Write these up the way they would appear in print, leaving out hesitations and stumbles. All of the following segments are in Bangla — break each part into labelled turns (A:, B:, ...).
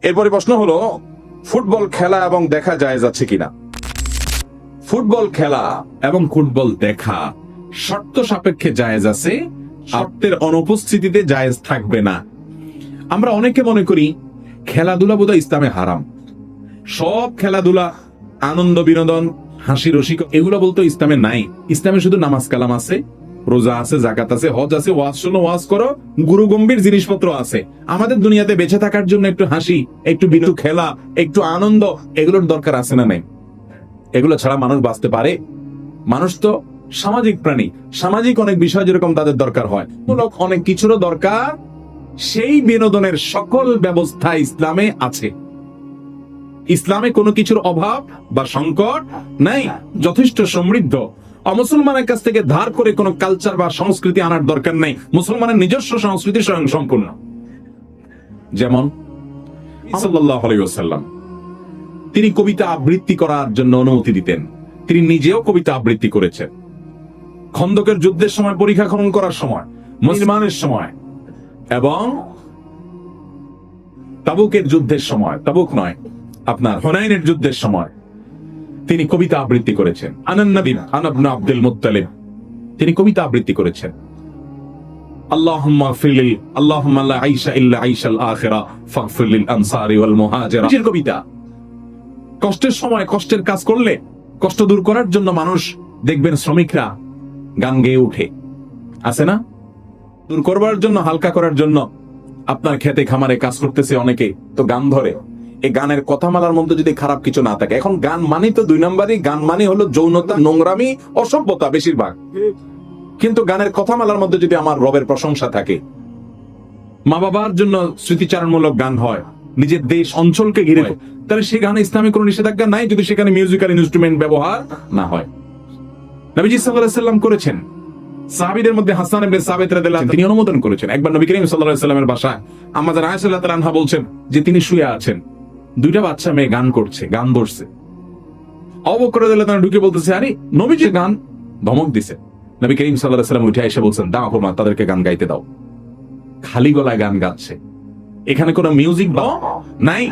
A: এরপরে প্রশ্ন হলো, ফুটবল খেলা এবং দেখা জায়েজ আছে কিনা? ফুটবল খেলা এবং ফুটবল দেখা শর্ত সাপেক্ষে জায়েজ আছে, শর্তের অনুপস্থিতিতে জায়েজ থাকবে না। আমরা অনেকে মনে করি খেলাধুলা বোধহয় ইসলামে হারাম, সব খেলাধুলা, আনন্দ বিনোদন, হাসি রসিক, এগুলো বলতো ইসলামে নাই। ইসলামে শুধু নামাজ কালাম আছে, রোজা আছে, জাকাত আছে, হজ আছে, ওয়াজ শোনো, ওয়াজ করো, গুরু গম্ভীর জিনিসপত্র আছে। আমাদের দুনিয়াতে বেঁচে থাকার জন্য একটু হাসি, একটু বিনোদন, খেলা, একটু আনন্দ, এগুলোর দরকার আছে না নাই? এগুলো ছাড়া মানুষ বাঁচতে পারে? মানুষ তো সামাজিক প্রাণী, সামাজিক অনেক বিষয় যেরকম তাদের দরকার হয়, অনেক কিছুরও দরকার। সেই বিনোদনের সকল ব্যবস্থা ইসলামে আছে। ইসলামে কোনো কিছুর অভাব বা সংকট নাই, যথেষ্ট সমৃদ্ধ। অমুসলমানের কাছ থেকে ধার করে কোনো কালচার বা সংস্কৃতি আনার দরকার নেই। মুসলমানের নিজস্ব সংস্কৃতি স্বয়ং সম্পূর্ণ। যেমন সাল্লাল্লাহু আলাইহি ওয়াসাল্লাম, তিনি কবিতা আবৃত্তি করার জন্য অনুমতি দিতেন। তিনি নিজেও কবিতা আবৃত্তি করেছেন। খন্দকের যুদ্ধের সময়, পরীক্ষা খনন করার সময়, মুসলমানের সময়, এবং তাবুকের যুদ্ধের সময়, তাবুক নয়, আপনার হুনাইনের যুদ্ধের সময় তিনি কবিতা আবৃত্তি করেছেন। আনান নবী আনা ইবনে আব্দুল মুত্তালিব, তিনি কবিতা আবৃত্তি করেছেন। আল্লাহুম্মা ফিরলি আল্লাহুম্মা লা আইশা ইল্লা আইশাল আখিরা ফাগফির লিল আনসারি ওয়াল মুহাজিরা। এই কবিতা কষ্টের সময় কষ্টের কাজ করলে কষ্ট দূর করার জন্য মানুষ দেখবেন শ্রমিকরা গান গেয়ে উঠে, আছে না? দূর করবার জন্য, হালকা করার জন্য আপনার খেতে খামারে কাজ করতেছে অনেকে, তো গান ধরে। এই গানের কথামালার মধ্যে যদি খারাপ কিছু না থাকে, এখন গান মানি তো দুই নম্বরই, গান মানি হলো যৌনতা, নোংরামি, অসভ্যতা বেশিরভাগ। কিন্তু গানের কথামালার মধ্যে যদি আমার রবের প্রশংসা থাকে, মা বাবার জন্য স্মৃতিচারণমূলক গান হয়, নিজের দেশ অঞ্চলকে ঘিরে, তাহলে সেই গানে ইসলামিক কোনো নিষেধাজ্ঞা নাই, যদি সেখানে মিউজিক্যাল ইনস্ট্রুমেন্ট ব্যবহার না হয়। নবীজি সাল্লাল্লাহু আলাইহি ওয়াসাল্লাম করেছেন। সাহাবীদের মধ্যে হাসান ইবনে সাবিত রাদিয়াল্লাহু আনহু, তিনি অনুমোদন করেছেন। একবার নবী করিম সাল্লাল্লাহু আলাইহি ওয়াসাল্লামের বাসায় আম্মা জান আয়েশা রাদিয়াল্লাহু আনহা বলছেন যে তিনি শুয়ে আছেন, দুইটা বাচ্চা মেয়ে গান করছে, গান ধরছে। আবু বকর রাদিয়াল্লাহু আনহু ঢুকে বলতেছে, আরে নবীজি গান, ধমক দিছে। নবী করিম সাল্লাল্লাহু আলাইহি ওয়াসাল্লাম উঠে এসে বলছেন, দাও হোমা, তাদেরকে গান গাইতে দাও। খালি গলায় গান গাচ্ছে, এখানে কোনো মিউজিক নাই,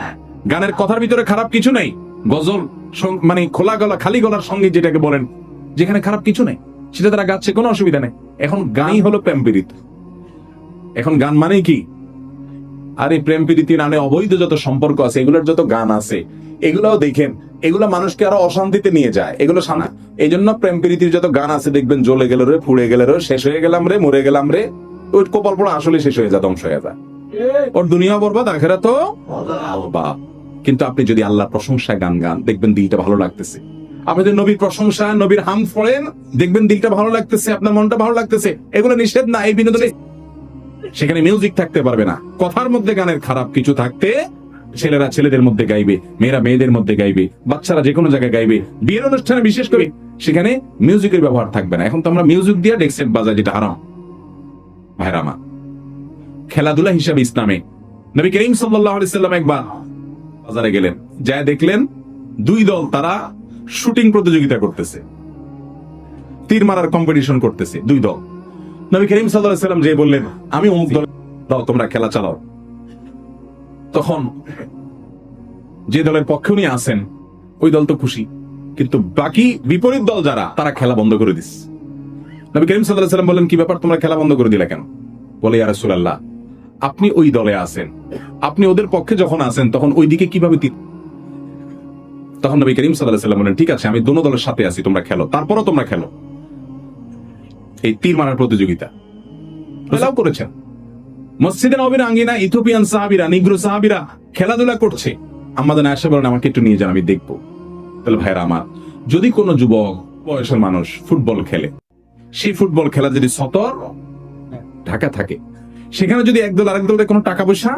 A: গানের কথার ভিতরে খারাপ কিছু নেই। গজল মানে খোলা গলা, খালি গলার সঙ্গে যেটাকে বলেন, যেখানে খারাপ কিছু নেই, সেটা তারা গাচ্ছে, কোনো অসুবিধা নেই। এখন গানই হলো প্রেম প্রীতি। এখন গান মানে কি? আরে প্রেম প্রীতি নামে অবৈধ যত সম্পর্ক আছে, এগুলোর যত গান আছে, এগুলাও দেখেন, এগুলো মানুষকে আরো অশান্তিতে নিয়ে যায়। এগুলো শান্তি, এই জন্য প্রেম প্রীতির যত গান আছে দেখবেন, জ্বলে গেল রে, পুড়ে গেল রে, শেষ হয়ে গেলাম রে, মরে গেলাম রে, ওই কপাল পড়া আসলে শেষ হয়ে যায়, ধ্বংস হয়ে যায়, ওর দুনিয়া বরবাদ, আখিরাত তো বরবাদ। কিন্তু আপনি যদি আল্লাহর প্রশংসায় গান গান, দেখবেন দিলটা ভালো লাগতেছে। আমাদের নবীর প্রশংসা, নবীর হাম পড়েন, দেখবেন দিলটা ভালো লাগতেছে, আপনার মনটা ভালো লাগতেছে। এগুলো নিষেধ না, এই বিনোদনে সেখানে মিউজিক থাকতে পারবে না। কথার মধ্যে গানের খারাপ কিছু থাকতে, ছেলেরা ছেলেদের মধ্যে গাইবে, মেয়েরা মেয়েদের মধ্যে গাইবে, বাচ্চারা যে কোনো জায়গায় গাইবে, বিয়ের অনুষ্ঠানে বিশেষ করে সেখানে মিউজিকের ব্যবহার থাকবে না। এখন তো আমরা মিউজিক দিয়ে ডেক সেট বাজাই, যেটা হারাম। ভাইরামা, খেলাধুলা হিসাবে ইসলামে নবী করিম সাল্লাল্লাহু আলাইহি ওয়াসাল্লাম একবার বাজারে গেলেন, যায় দেখলেন দুই দল তারা শুটিং প্রতিযোগিতা করতেছে, তীর মারার কম্পিটিশন করতেছে দুই দল। নবী করিম সাল্লাল্লাহু আলাইহি ওয়াসাল্লাম যে বললেন, আমি অমুক দল, দাও তোমরা খেলা চালাও। তখন যে দলের পক্ষে উনি আছেন, ওই দল তো খুশি, কিন্তু বাকি বিপরীত দল যারা, তারা খেলা বন্ধ করে দিচ্ছে। নবী করিম সাল্লাল্লাহু আলাইহি ওয়াসাল্লাম বললেন, কি ব্যাপার, তোমরা খেলা বন্ধ করে দিলা কেন? বলে, ইয়া রাসূলুল্লাহ, আপনি ওই দলে আছেন, আপনি ওদের পক্ষে যখন আছেন তখন ওইদিকে কিভাবে? তখন নবী করিম সাল্লাল্লাহু আলাইহি ওয়াসাল্লাম বলেন, ঠিক আছে, আমি দোনো দলের সাথে আছি, তোমরা খেলো, তারপরও তোমরা খেলো। এই তীর মারার প্রতিযোগিতা এলাও করেছেন। মসজিদে নববীর আঙ্গিনা ইথিওপিয়ান সাহাবীরা, নিগ্রো সাহাবীরা খেলাধুলা করছে। আম্মা জান আয়েশা বলেন, আমাকে একটু নিয়ে যান, আমি দেখবো। তাহলে ভাইরা আমার, যদি কোনো যুবক বয়সের মানুষ ফুটবল খেলে, সেই ফুটবল খেলা যদি সতর ঢাকা থাকে, সেখানে যদি একদল আরেক দলের কোনো টাকা পয়সা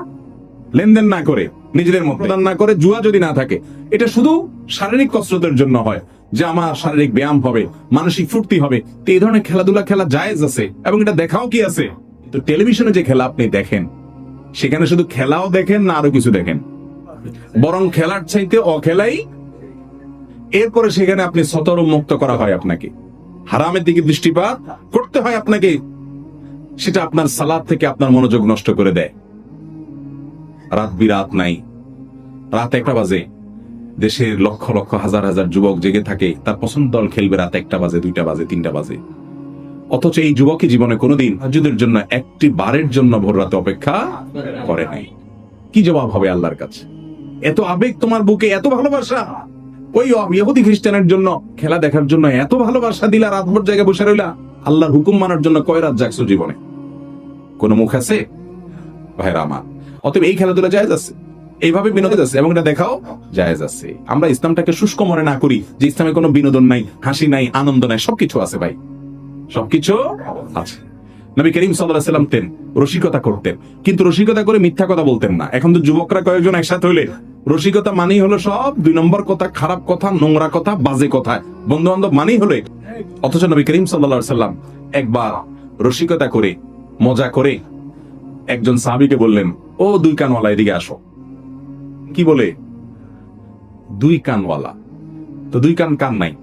A: লেনদেন না করে, নিজেদের মধ্যে প্রদান না করে, জুয়া যদি না থাকে, এটা শুধু শারীরিক কসরতের জন্য হয়, যে আমার শারীরিক ব্যায়াম হবে, মানসিক ফুর্তি হবে, তো এই ধরনের খেলাধুলা খেলা জায়েজ আছে, এবং এটা দেখাও কি আছে। তো টেলিভিশনে যে খেলা আপনি দেখেন, সেখানে শুধু খেলাও দেখেন না, আরো কিছু দেখেন, বরং খেলার চাইতে অখেলাই। এরপরে সেখানে আপনি সতর মুক্ত করা হয়, আপনাকে হারামের দিকে দৃষ্টিপাত করতে হয় আপনাকে, সেটা আপনার সালাত থেকে আপনার মনোযোগ নষ্ট করে দেয়। রাত বিরাত নাই, রাত 1টা বাজে, দেশের লক্ষ লক্ষ হাজার হাজার যুবক জেগে থাকে, তার পছন্দ দল খেলবে রাত 1টা বাজে, 2টা বাজে, 3টা বাজে। অথচ এই যুবকই জীবনে কোনোদিন তাহাজ্জুদের জন্য একটি বারের জন্য ভোর রাতে অপেক্ষা করে নাই। কি জবাব হবে আল্লাহর কাছে? এত আবেগ তোমার বুকে, এত ভালোবাসা, ওই ইহুদি খ্রিস্টানের জন্য খেলা দেখার জন্য এত ভালোবাসা দিলা, রাতভর জায়গায় বসে রইলা। আল্লাহর হুকুম মানার জন্য কয় রাত জাগছো জীবনে? কোন মুখ আছে ভাইরা আমার? অতএব এই খেলাধুলা জায়েজ আছে, এইভাবে বিনোদন আছে এবং এটা দেখাও জায়েজ আছে। আমরা ইসলামটাকে শুষ্ক মনে না করি যে ইসলামে কোনো বিনোদন নাই, হাসি নাই, আনন্দ নাই। সবকিছু আছে ভাই, সবকিছু আছে। নবী করিম সাল্লাল্লাহু আলাইহি ওয়াসাল্লাম রসিকতা করতেন, কিন্তু রসিকতা করে মিথ্যা কথা বলতেন না। এখন তো যুবকরা কয়েকজন একসাথে হইলে রসিকতা মানেই হলো সব 2 নম্বর কথা, খারাপ কথা, নোংরা কথা, বাজে কথা। বন্ধু বান্ধব মানেই হলো। অথচ নবী করিম সাল্লাল্লাহু আলাইহি ওয়াসাল্লাম একবার রসিকতা করে, মজা করে একজন সাহাবীকে বললেন, ও 2 কানওয়ালা এদিকে আসো। কি বলে? 2 কানওয়ালা, তো 2 কান নাই।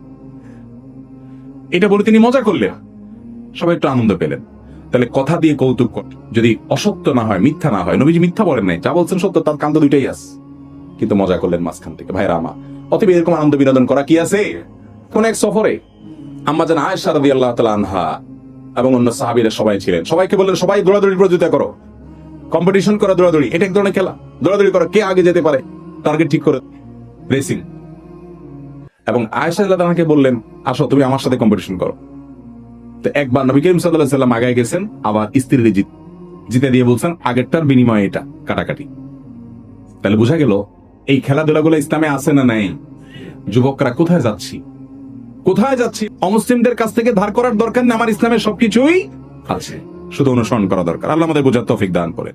A: এটা বলে তিনি মজা করলেন, সবাই একটু আনন্দ পেলেন। তাহলে কথা দিয়ে কৌতুক করতে যদি অসত্য না হয়, মিথ্যা না হয়, নবীজি মিথ্যা বলেন নাই, যা বলছেন সত্য, তার কান তো 2টাই আছে, কিন্তু মজা করলেন মাঝখান থেকে। ভাইরা আমার, অতএব এরকম আনন্দ বিনোদন করা কি আছে? কোন এক সফরে আম্মা জান আয়েশা রাদিয়াল্লাহু তাআলা আনহা এবং অন্য সাহাবীরা সবাই ছিলেন। সবাইকে বললেন, সবাই দৌড়াদৌড়ি প্রতিযোগিতা করো, কম্পিটিশন করো, দৌড়াদৌড়ি। এটা এক ধরনের খেলা, দৌড়াদৌড়ি করো, কে আগে যেতে পারে, টার্গেট ঠিক করে, রেসিং। এবং আয়েশা রাদিয়াল্লাহু তাআলাকে বললেন, আসো তুমি আমার সাথে কম্পিটিশন করো। তো একবার নবী করিম সাল্লাল্লাহু আলাইহি ওয়াসাল্লাম আগায় গেছেন, আবার স্ত্রীর জিতে দিয়ে বলছেন আগেরটার বিনিময়ে এটা কাটাকাটি। তাহলে বোঝা গেল এই খেলাধুলাগুলো ইসলামে আছে না নাই? যুবকরা কোথায় যাচ্ছি, কোথায় যাচ্ছি? অমুসলিমদের কাছ থেকে ধার করার দরকার নেই, আমার ইসলামের সবকিছুই আছে, শুধু অনুসরণ করা দরকার। আল্লাহ আমাদের বোঝার তৌফিক দান করে।